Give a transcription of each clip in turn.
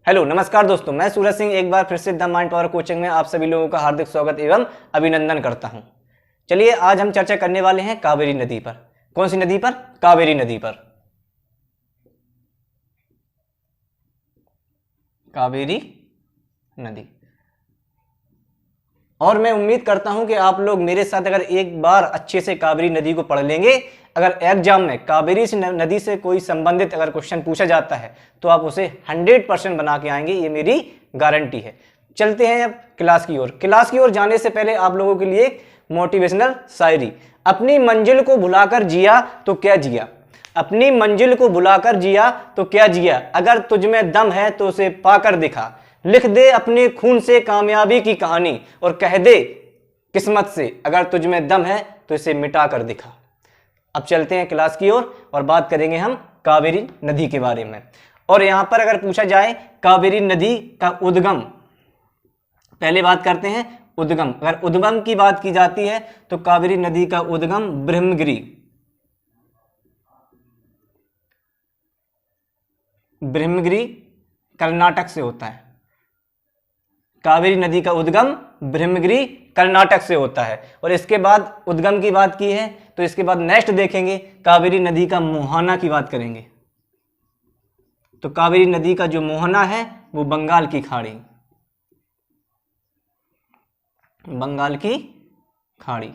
Hello नमस्कार दोस्तों, मैं सूरज सिंह एक बार फिर से द माइंड पावर कोचिंग में आप सभी लोगों का हार्दिक स्वागत एवं अभिनंदन करता हूं। चलिए आज हम चर्चा करने वाले हैं कावेरी नदी पर। कौन सी नदी पर? कावेरी नदी पर। कावेरी नदी। और मैं उम्मीद करता हूं कि आप लोग मेरे साथ अगर एक बार अच्छे से कावेरी नदी को पढ़ लेंगे, अगर एग्जाम में कावेरी नदी से कोई संबंधित अगर क्वेश्चन पूछा जाता है तो आप उसे 100% बना के आएंगे, ये मेरी गारंटी है। चलते हैं अब क्लास की ओर। क्लास की ओर जाने से पहले आप लोगों के लिए एक मोटिवेशनल शायरी। अपनी मंजिल को भुलाकर जिया तो क्या जिया, अपनी मंजिल को भुलाकर जिया तो क्या जिया, अगर तुझ में दम है तो उसे पाकर दिखा। लिख दे अपने खून से कामयाबी की कहानी और कह दे किस्मत से, अगर तुझ में दम है तो इसे मिटा कर दिखा। अब चलते हैं क्लास की ओर और बात करेंगे हम कावेरी नदी के बारे में। और यहां पर अगर पूछा जाए कावेरी नदी का उद्गम, पहले बात करते हैं उद्गम। अगर उद्गम की बात की जाती है तो कावेरी नदी का उद्गम ब्रह्मगिरी कर्नाटक से होता है। कावेरी नदी का उद्गम ब्रह्मगिरी कर्नाटक से होता है। और इसके बाद उद्गम की बात की है तो इसके बाद नेक्स्ट देखेंगे कावेरी नदी का मोहना की बात करेंगे। तो कावेरी नदी का जो मोहना है वो बंगाल की खाड़ी, बंगाल की खाड़ी।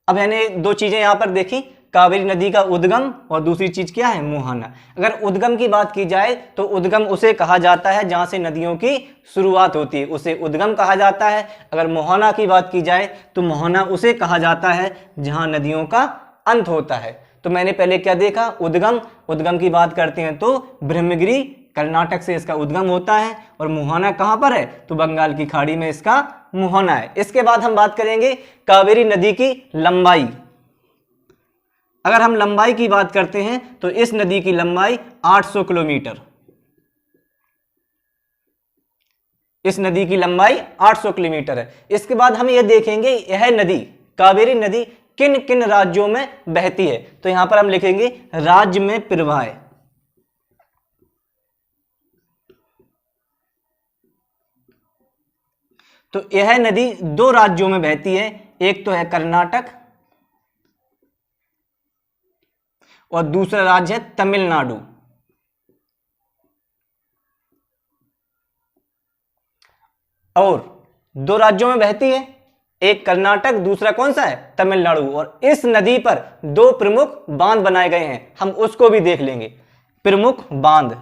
अब मैंने दो चीजें यहां पर देखी, कावेरी नदी का उद्गम और दूसरी चीज क्या है? मोहना। अगर उद्गम की बात की जाए तो उद्गम उसे कहा जाता है जहां से नदियों की शुरुआत होती है, उसे उद्गम कहा जाता है। अगर मोहना की बात की जाए तो मोहना उसे कहा जाता है जहां नदियों का अंत होता है। तो मैंने पहले क्या देखा? उद्गम। उद्गम की बात करते हैं तो ब्रह्मगिरी कर्नाटक से इसका उद्गम होता है और मुहाना कहां पर है? तो बंगाल की खाड़ी में इसका मुहाना है। इसके बाद हम बात करेंगे कावेरी नदी की लंबाई। अगर हम लंबाई की बात करते हैं तो इस नदी की लंबाई 800 किलोमीटर, इस नदी की लंबाई 800 किलोमीटर है। इसके बाद हम यह देखेंगे यह नदी कावेरी नदी किन किन राज्यों में बहती है। तो यहां पर हम लिखेंगे राज्य में प्रवाह। तो यह नदी दो राज्यों में बहती है, एक तो है कर्नाटक और दूसरा राज्य है तमिलनाडु। और दो राज्यों में बहती है, एक कर्नाटक, दूसरा कौन सा है? तमिलनाडु। और इस नदी पर दो प्रमुख बांध बनाए गए हैं, हम उसको भी देख लेंगे। प्रमुख बांध,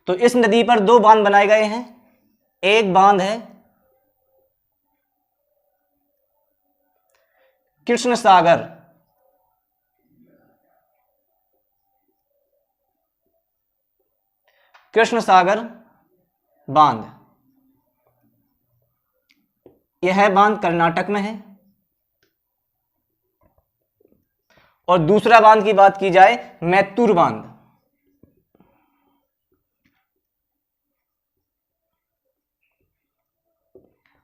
तो इस नदी पर दो बांध बनाए गए हैं। एक बांध है कृष्ण सागर, कृष्ण सागर बांध। यह बांध कर्नाटक में है। और दूसरा बांध की बात की जाए मैत्तूर बांध,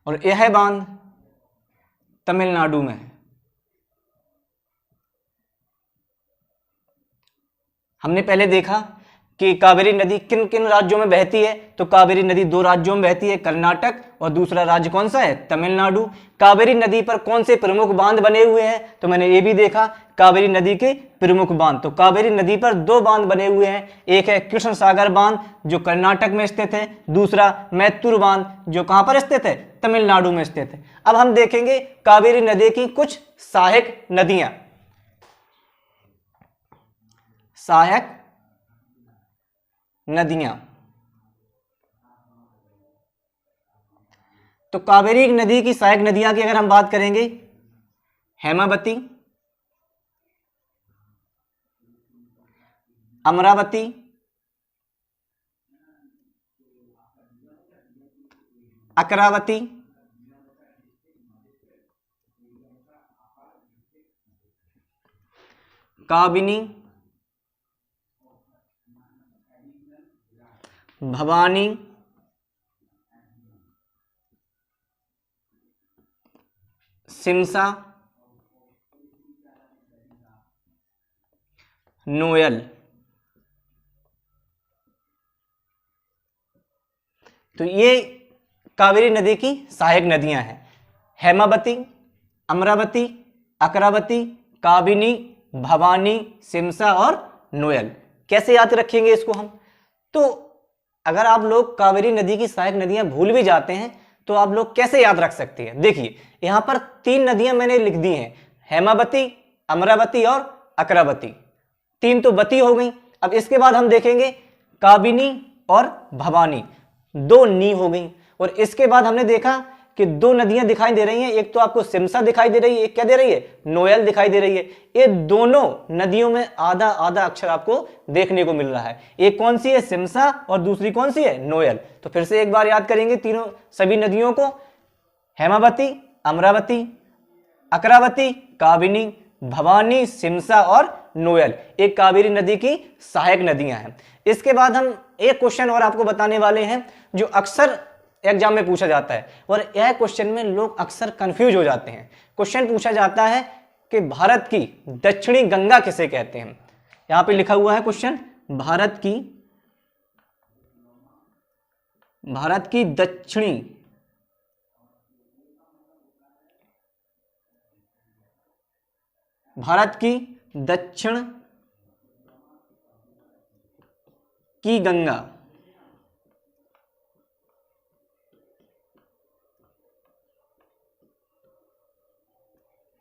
और यह बांध तमिलनाडु में है। हमने पहले देखा कि कावेरी नदी किन किन राज्यों में बहती है। तो कावेरी नदी दो राज्यों में बहती है, कर्नाटक और दूसरा राज्य कौन सा है? तमिलनाडु। कावेरी नदी पर कौन से प्रमुख बांध बने हुए हैं? तो मैंने ये भी देखा कावेरी नदी के प्रमुख बांध। तो कावेरी नदी पर दो बांध बने हुए हैं, एक है कृष्ण सागर बांध जो कर्नाटक में स्थित है, दूसरा मैत्तूर बांध जो कहां पर स्थित है? तमिलनाडु में स्थित है। अब हम देखेंगे कावेरी नदी की कुछ सहायक नदियां। सहायक नदियां, तो कावेरी नदी की सहायक नदियां की अगर हम बात करेंगे, हेमावती, अमरावती, अकरावती, काबिनी, भवानी, सिमसा, नोयल। तो ये कावेरी नदी की सहायक नदियां हैं। हेमावती, अमरावती, अकरावती, काबिनी, भवानी, सिमसा और नोयल। कैसे याद रखेंगे इसको हम? तो अगर आप लोग कावेरी नदी की सहायक नदियां भूल भी जाते हैं तो आप लोग कैसे याद रख सकते हैं? देखिए यहां पर 3 नदियां मैंने लिख दी हैं, हेमावती, अमरावती और अकरावती। 3 तो बती हो गई। अब इसके बाद हम देखेंगे काबिनी और भवानी, 2 नी हो गई। और इसके बाद हमने देखा कि 2 नदियां दिखाई दे रही हैं, एक तो आपको सिमसा दिखाई दे रही है, एक क्या दे रही है? नोयल दिखाई दे रही है। ये दोनों नदियों में आधा आधा अक्षर आपको देखने को मिल रहा है। एक कौन सी है? सिमसा, और दूसरी कौन सी है? नोयल। तो फिर से एक बार याद करेंगे तीनों सभी नदियों को, हेमावती, अमरावती, अकरावती, काबिनी, भवानी, सिमसा और नोयल, एक कावेरी नदी की सहायक नदियां हैं। इसके बाद हम एक क्वेश्चन और आपको बताने वाले हैं जो अक्सर एग्जाम में पूछा जाता है, और यह क्वेश्चन में लोग अक्सर कंफ्यूज हो जाते हैं। क्वेश्चन पूछा जाता है कि भारत की दक्षिणी गंगा किसे कहते हैं? यहां पे लिखा हुआ है क्वेश्चन, भारत की दक्षिणी दक्षिण की गंगा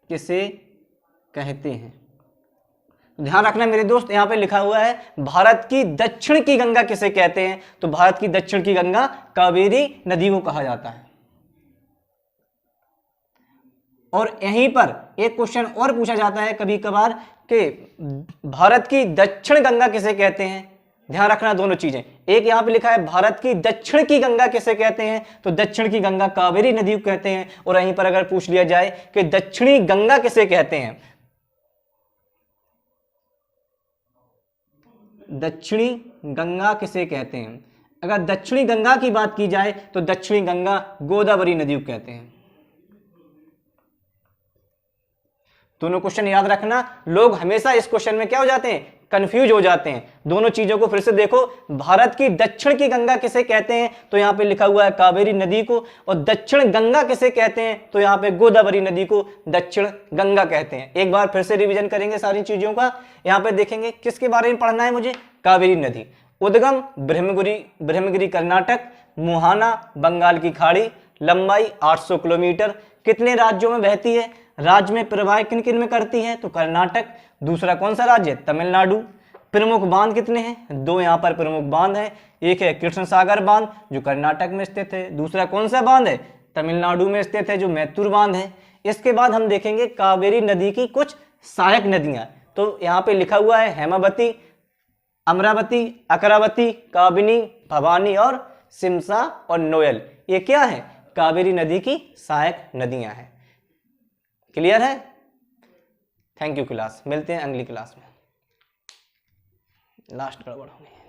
किसे कहते हैं? ध्यान रखना मेरे दोस्त, यहां पे लिखा हुआ है भारत की दक्षिण की गंगा किसे कहते हैं, तो भारत की दक्षिण की गंगा कावेरी नदी को कहा जाता है। और यहीं पर एक क्वेश्चन और पूछा जाता है कभी कभार कि भारत की दक्षिण गंगा किसे कहते हैं। ध्यान रखना दोनों चीजें, एक यहां पे लिखा है भारत की दक्षिण की गंगा किसे कहते हैं, तो दक्षिण की गंगा कावेरी नदी को कहते हैं। और यहीं पर अगर पूछ लिया जाए कि दक्षिणी गंगा किसे कहते हैं, दक्षिणी गंगा किसे कहते हैं, अगर दक्षिणी गंगा की बात की जाए तो दक्षिणी गंगा गोदावरी नदी को कहते हैं। दोनों क्वेश्चन याद रखना, लोग हमेशा इस क्वेश्चन में क्या हो जाते हैं? कंफ्यूज हो जाते हैं। दोनों चीजों को फिर से देखो, भारत की दक्षिण की गंगा किसे कहते हैं, तो यहां पे लिखा हुआ है कावेरी नदी को, और दक्षिण गंगा किसे कहते हैं, तो यहां पे गोदावरी नदी को दक्षिण गंगा कहते हैं। एक बार फिर से रिवीजन करेंगे सारी चीजों का। यहां पे देखेंगे किसके बारे में पढ़ना है मुझे, कावेरी नदी, उद्गम ब्रह्मगिरी कर्नाटक, मुहाना बंगाल की खाड़ी, लंबाई 800 किलोमीटर, कितने राज्यों में बहती है, राज्य में प्रवाह किन किन में करती है, तो कर्नाटक। दूसरा कौन सा राज्य है? तमिलनाडु। प्रमुख बांध कितने हैं? 2 यहाँ पर प्रमुख बांध है, एक है कृष्ण सागर बांध जो कर्नाटक में स्थित है, दूसरा कौन सा बांध है? तमिलनाडु में स्थित है जो मैत्तूर बांध है। इसके बाद हम देखेंगे कावेरी नदी की कुछ सहायक नदियां, तो यहाँ पे लिखा हुआ है हेमावती, अमरावती, अकरावती, काबिनी, भवानी और सिमसा और नोयल, ये क्या है? कावेरी नदी की सहायक नदियां हैं। क्लियर है? थैंक यू क्लास, मिलते हैं अगली क्लास में। लास्ट गड़बड़ हो गई।